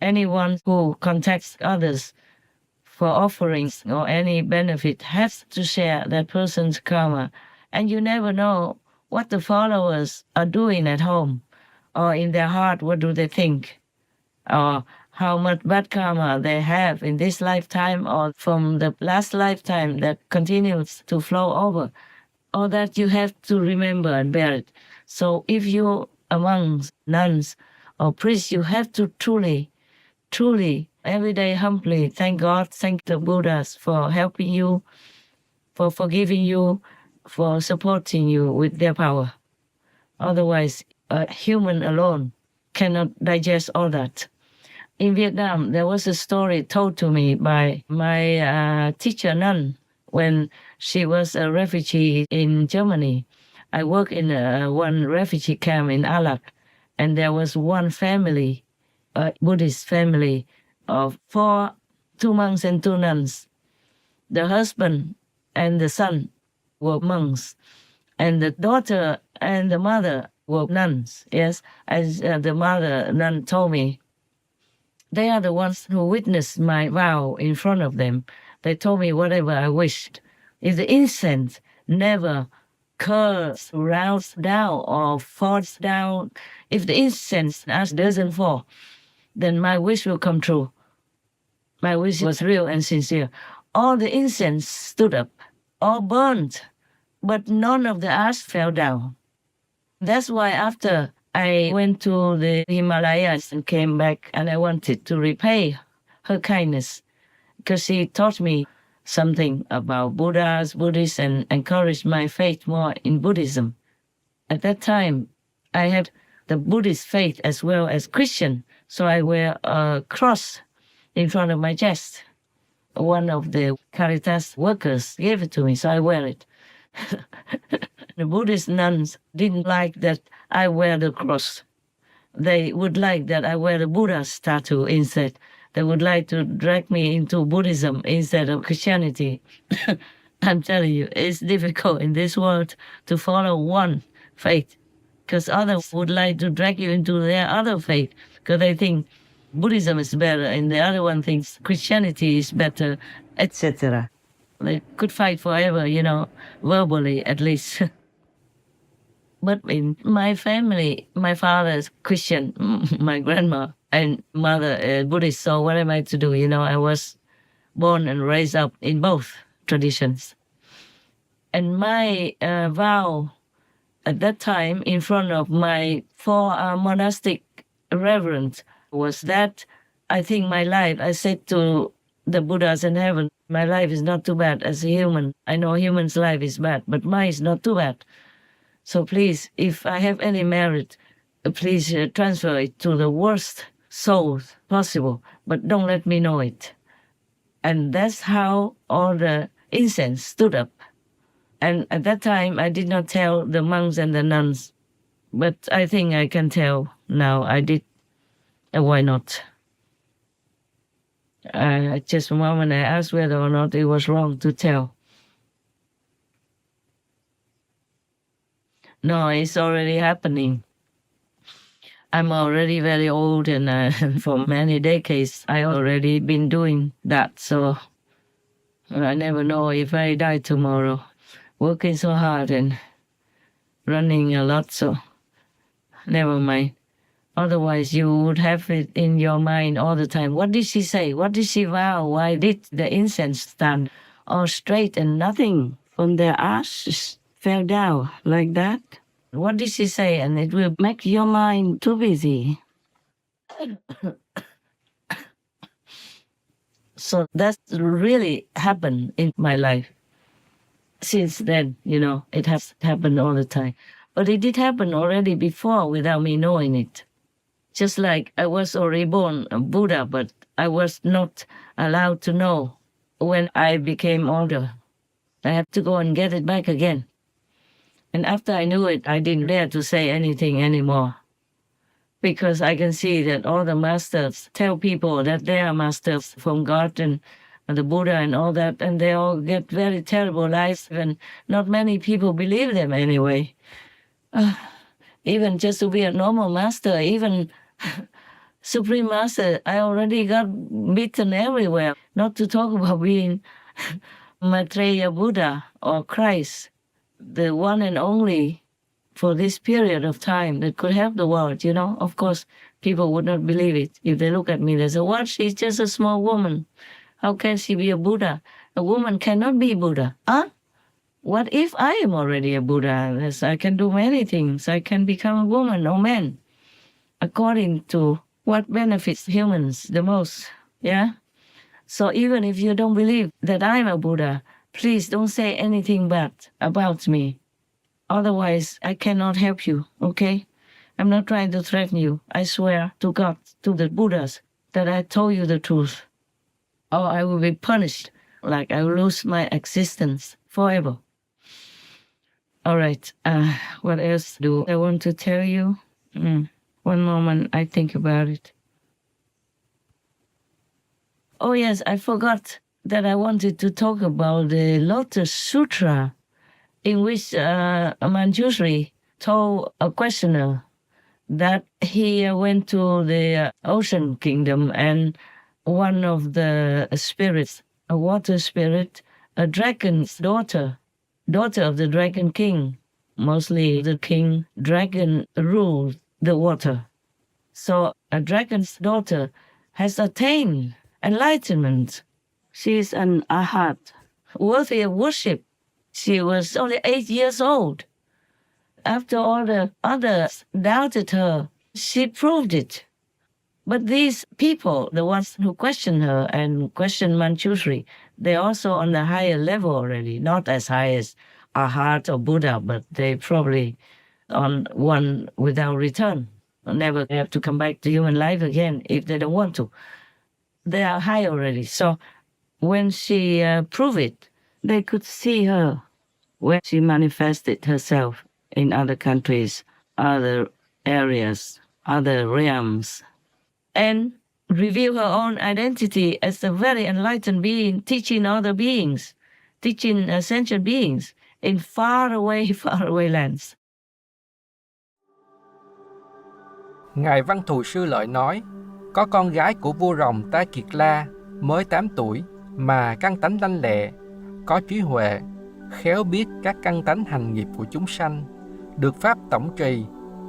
anyone who contacts others for offerings or any benefit has to share that person's karma. And you never know what the followers are doing at home or in their heart, what do they think, or how much bad karma they have in this lifetime or from the last lifetime that continues to flow over. All that you have to remember and bear it. So if you amongst nuns or priests, you have to truly, every day humbly thank God, thank the Buddhas for helping you, for forgiving you, for supporting you with their power. Otherwise, a human alone cannot digest all that. In Vietnam, there was a story told to me by my teacher nun when she was a refugee in Germany. I worked in one refugee camp in Alak, and there was one family, a Buddhist family of 2 monks and 2 nuns. The husband and the son were monks, and the daughter and the mother were nuns. Yes, as the mother nun told me, they are the ones who witnessed my vow in front of them. They told me whatever I wished. If the incense never curls, rounds down, or falls down, if the incense ash doesn't fall, then my wish will come true. My wish was real and sincere. All the incense stood up, all burned, but none of the ash fell down. That's why after I went to the Himalayas and came back, and I wanted to repay her kindness because she taught me something about Buddhas, Buddhists, and encouraged my faith more in Buddhism. At that time, I had the Buddhist faith as well as Christian, so I wear a cross in front of my chest. One of the Caritas workers gave it to me, so I wear it. The Buddhist nuns didn't like that I wear the cross. They would like that I wear the Buddha statue instead. They would like to drag me into Buddhism instead of Christianity. I'm telling you, it's difficult in this world to follow one faith, because others would like to drag you into their other faith, because they think Buddhism is better and the other one thinks Christianity is better, etc. They could fight forever, verbally at least. But in my family, my father is Christian, my grandma and mother Buddhist, so what am I to do? I was born and raised up in both traditions. And my vow at that time in front of my 4 monastic reverends was that I think my life, I said to the Buddhas in heaven, my life is not too bad as a human. I know human's life is bad, but mine is not too bad. So please, if I have any merit, please transfer it to the worst souls possible, but don't let me know it. And that's how all the incense stood up. And at that time, I did not tell the monks and the nuns, but I think I can tell now. I did. Why not? Just a moment, I asked whether or not it was wrong to tell. No, it's already happening. I'm already very old, and for many decades, I already been doing that. So I never know if I die tomorrow. Working so hard and running a lot, so never mind. Otherwise, you would have it in your mind all the time. What did she say? What did she vow? Why did the incense stand all straight and nothing from the ashes fell down like that? What did she say? And it will make your mind too busy. So that's really happened in my life. Since then, it has happened all the time. But it did happen already before without me knowing it. Just like I was already born a Buddha, but I was not allowed to know when I became older. I had to go and get it back again. And after I knew it, I didn't dare to say anything anymore. Because I can see that all the masters tell people that they are masters from God and the Buddha and all that, and they all get very terrible lives, and not many people believe them anyway. Even just to be a normal master, even Supreme Master, I already got beaten everywhere, not to talk about being Maitreya Buddha or Christ, the one and only for this period of time that could help the world, you know. Of course, people would not believe it. If they look at me, they say, what? She's just a small woman. How can she be a Buddha? A woman cannot be Buddha. Huh? What if I am already a Buddha? Yes, I can do many things. I can become a woman or man, according to what benefits humans the most. Yeah? So even if you don't believe that I'm a Buddha, please don't say anything bad about me. Otherwise, I cannot help you, okay? I'm not trying to threaten you. I swear to God, to the Buddhas, that I told you the truth. Or I will be punished, like I will lose my existence forever. All right, what else do I want to tell you? One moment, I think about it. Oh yes, I forgot that I wanted to talk about the Lotus Sutra, in which Manjushri told a questioner that he went to the ocean kingdom, and one of the spirits, a water spirit, a dragon's daughter of the dragon king, mostly the king dragon ruled the water. So a dragon's daughter has attained enlightenment. She is an Arhat, worthy of worship. She was only 8 years old. After all the others doubted her, she proved it. But these people, the ones who questioned her and questioned Manjushri, they're also on the higher level already, not as high as Arhat or Buddha, but they probably on one without return. Never have to come back to human life again if they don't want to. They are high already. So when she proved it, they could see her when she manifested herself in other countries, other areas, other realms, and reveal her own identity as a very enlightened being, teaching other beings, teaching sentient beings in far away lands. Ngài Văn Thù Sư Lợi nói, có con gái của vua rồng Ta Kiệt La mới 8 tuổi mà căn tánh lanh lẹ, có trí huệ, khéo biết các căn tánh hành nghiệp của chúng sanh, được pháp tổng trì,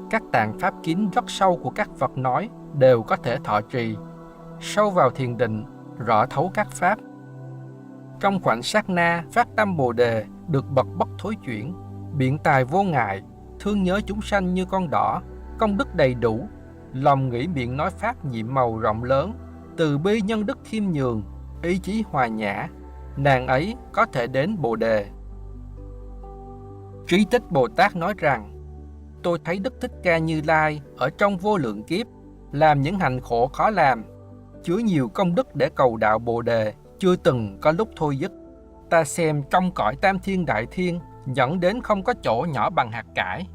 các tạng pháp kín rất sâu của các Phật nói đều có thể thọ trì, sâu vào thiền định, rõ thấu các pháp. Trong khoảnh sát na phát tâm Bồ đề được bậc bất thối chuyển, biện tài vô ngại, thương nhớ chúng sanh như con đỏ, công đức đầy đủ, lòng nghĩ miệng nói pháp nhiệm màu rộng lớn, từ bi nhân đức khiêm nhường, ý chí hòa nhã, nàng ấy có thể đến Bồ đề. Trí Tích Bồ Tát nói rằng, tôi thấy Đức Thích Ca Như Lai ở trong vô lượng kiếp, làm những hành khổ khó làm, chứa nhiều công đức để cầu đạo Bồ đề, chưa từng có lúc thôi dứt. Ta xem trong cõi tam thiên đại thiên, dẫn đến không có chỗ nhỏ bằng hạt cải,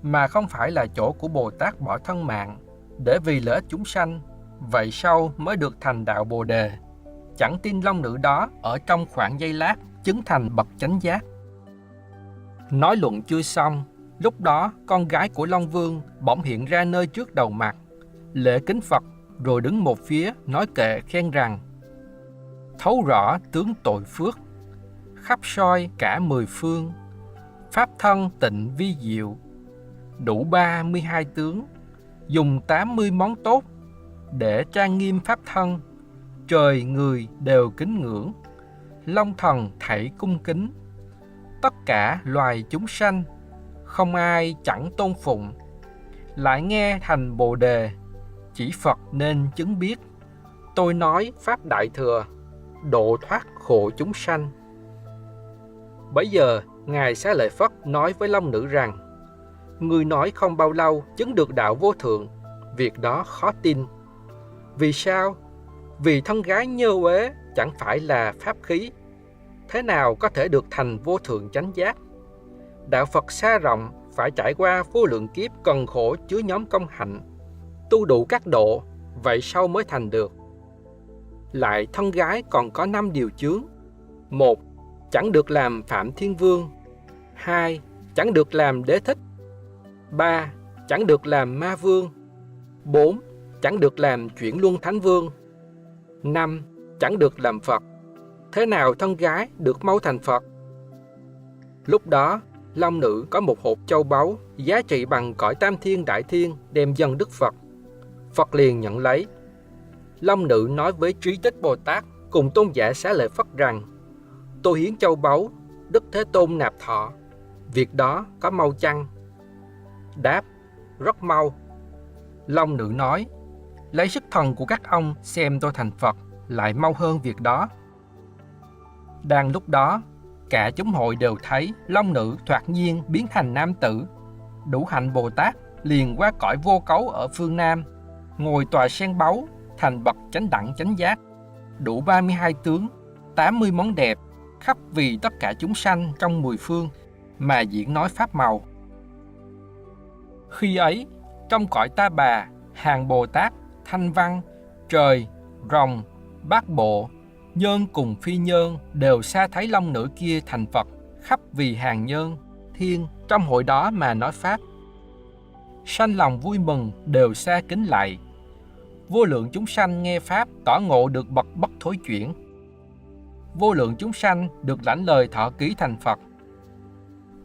mà không phải là chỗ của Bồ Tát bỏ thân mạng, để vì lợi ích chúng sanh, vậy sau mới được thành đạo Bồ đề. Chẳng tin long nữ đó ở trong khoảng giây lát, chứng thành bậc chánh giác. Nói luận chưa xong, lúc đó con gái của Long Vương bỗng hiện ra nơi trước đầu mặt, lễ kính Phật, rồi đứng một phía nói kệ khen rằng, thấu rõ tướng tội phước, khắp soi cả 10 phương, pháp thân tịnh vi diệu, đủ 32 tướng, dùng 80 món tốt để trang nghiêm pháp thân, trời người đều kính ngưỡng, long thần thảy cung kính, tất cả loài chúng sanh không ai chẳng tôn phụng, lại nghe thành Bồ đề, chỉ Phật nên chứng biết, tôi nói pháp đại thừa, độ thoát khổ chúng sanh. Bấy giờ ngài Xá Lợi Phất nói với long nữ rằng, người nói không bao lâu chứng được đạo vô thượng, việc đó khó tin. Vì sao? Vì thân gái nhơ uế chẳng phải là pháp khí, thế nào có thể được thành vô thượng chánh giác? Đạo Phật xa rộng, phải trải qua vô lượng kiếp cần khổ chứa nhóm công hạnh, tu đủ các độ, vậy sau mới thành được. Lại thân gái còn có 5 điều chướng. 1. Chẳng được làm Phạm Thiên Vương. 2. Chẳng được làm Đế Thích. 3. Chẳng được làm Ma Vương. 4. chẳng được làm chuyển luân thánh vương. 5. Chẳng được làm Phật. Thế nào thân gái được mau thành Phật? Lúc đó, Long Nữ có một hộp châu báu giá trị bằng cõi tam thiên đại thiên đem dâng Đức Phật. Phật liền nhận lấy. Long Nữ nói với Trí Tích Bồ Tát cùng tôn giả Xá Lợi Phất rằng: tôi hiến châu báu, Đức Thế Tôn nạp thọ. Việc đó có mau chăng? Đáp: rất mau. Long Nữ nói: lấy sức thần của các ông xem tôi thành Phật lại mau hơn việc đó. Đang lúc đó, cả chúng hội đều thấy Long Nữ thoạt nhiên biến thành nam tử. Đủ hạnh Bồ Tát liền qua cõi vô cấu ở phương Nam, ngồi tòa sen báu, thành bậc chánh đẳng chánh giác, đủ 32 tướng, 80 món đẹp, khắp vì tất cả chúng sanh trong 10 phương mà diễn nói pháp màu. Khi ấy, trong cõi Ta Bà, hàng Bồ Tát, Thanh Văn, Trời, Rồng, Bát Bộ, nhân cùng phi nhân đều xa thấy Long Nữ kia thành Phật, khắp vì hàng nhân, thiên trong hội đó mà nói pháp. Sanh lòng vui mừng đều xa kính lạy. Vô lượng chúng sanh nghe pháp tỏ ngộ được bậc bất thối chuyển. Vô lượng chúng sanh được lãnh lời thọ ký thành Phật.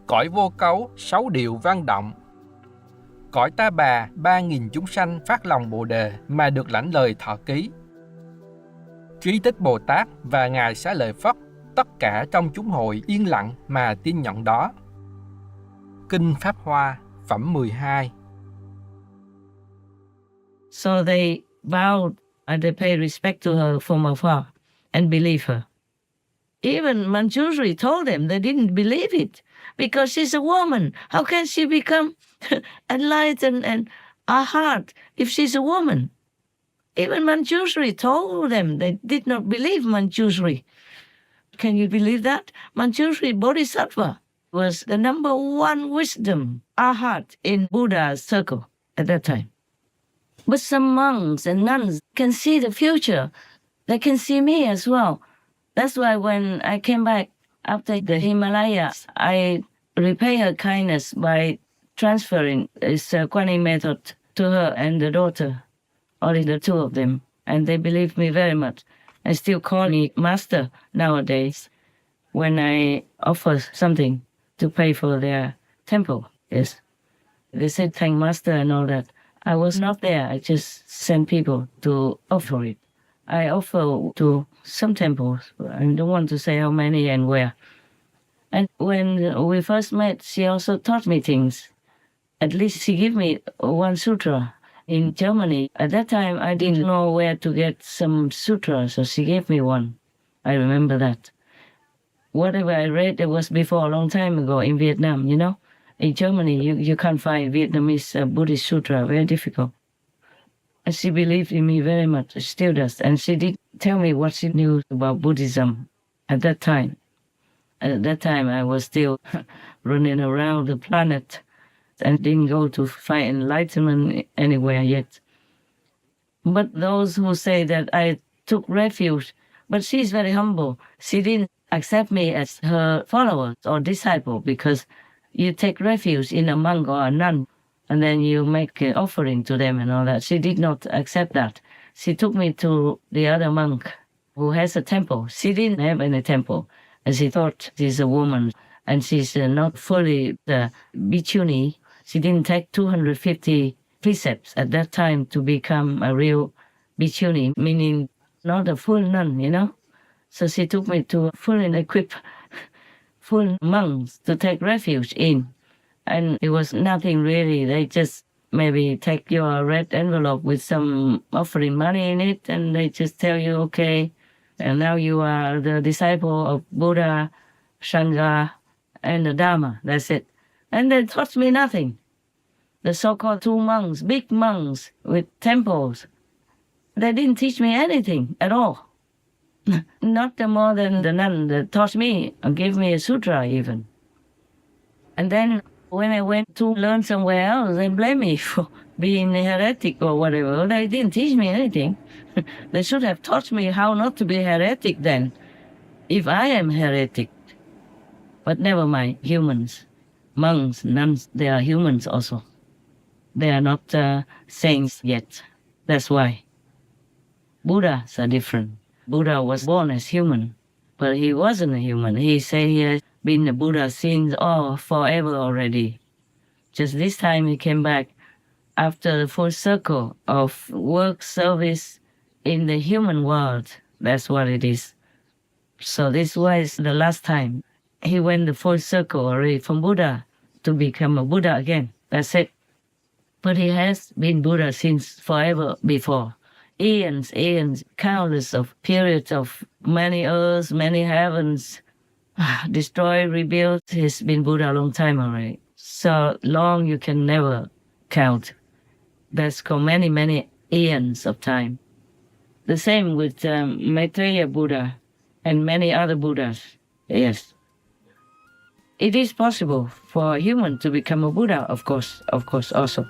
Cõi vô cấu 6 điều vang động. Cõi Ta Bà 3.000 chúng sanh phát lòng Bồ Đề mà được lãnh lời thọ ký. Trí Tích Bồ Tát và Ngài Xá Lợi Phất tất cả trong chúng hội yên lặng mà tin nhận đó. Kinh Pháp Hoa, phẩm 12. So they bowed and they paid respect to her from afar and believed her. Even Manjushri told them they didn't believe it because she's a woman. How can she become enlightened and arhat if she's a woman? Even Manjushri told them they did not believe Manjushri. Can you believe that? Manjushri Bodhisattva was the number one wisdom Arhat in Buddha's circle at that time. But some monks and nuns can see the future. They can see me as well. That's why when I came back after the Himalayas, I repay her kindness by transferring this Kuan Yin method to her and the daughter, only the two of them. And they believe me very much. And still call me master nowadays when I offer something to pay for their temple. Yes. They said thank master and all that. I was not there. I just sent people to offer it. I offer to some temples. I don't want to say how many and where. And when we first met, she also taught me things. At least she gave me one sutra in Germany. At that time, I didn't know where to get some sutra, so she gave me one. I remember that. Whatever I read, it was before a long time ago in Vietnam, you know. In Germany, you can't find Vietnamese Buddhist sutra, very difficult. And she believed in me very much, still does. And she did tell me what she knew about Buddhism at that time. At that time, I was still running around the planet and didn't go to find enlightenment anywhere yet. But those who say that I took refuge, but she's very humble. She didn't accept me as her follower or disciple because you take refuge in a monk or a nun, and then you make an offering to them and all that. She did not accept that. She took me to the other monk who has a temple. She didn't have any temple, and she thought she's a woman, and she's not fully the bhikkhuni. She didn't take 250 precepts at that time to become a real bhikkhuni, meaning not a full nun, you know. So she took me to fully equipped full monks to take refuge in. And it was nothing really. They just maybe take your red envelope with some offering money in it, and they just tell you, okay, and now you are the disciple of Buddha, Sangha, and the Dharma. That's it. And they taught me nothing. The so-called two monks, big monks with temples, they didn't teach me anything at all. Not more than the nun that taught me or gave me a sutra even. And then when I went to learn somewhere else, they blame me for being a heretic or whatever. They didn't teach me anything. They should have taught me how not to be heretic then, if I am heretic. But never mind, humans, monks, nuns, they are humans also. They are not saints yet. That's why. Buddhas are different. Buddha was born as human, but he wasn't a human. He said he has been a Buddha since forever already. Just this time he came back after the full circle of work service in the human world. That's what it is. So this was the last time he went the full circle already from Buddha to become a Buddha again. That's it. But he has been Buddha since forever before. Eons, countless of periods of many earths, many heavens, destroy, rebuild. He's been Buddha a long time already. So long you can never count. That's called many eons of time. The same with Maitreya Buddha and many other Buddhas. Yes. It is possible for a human to become a Buddha, of course also.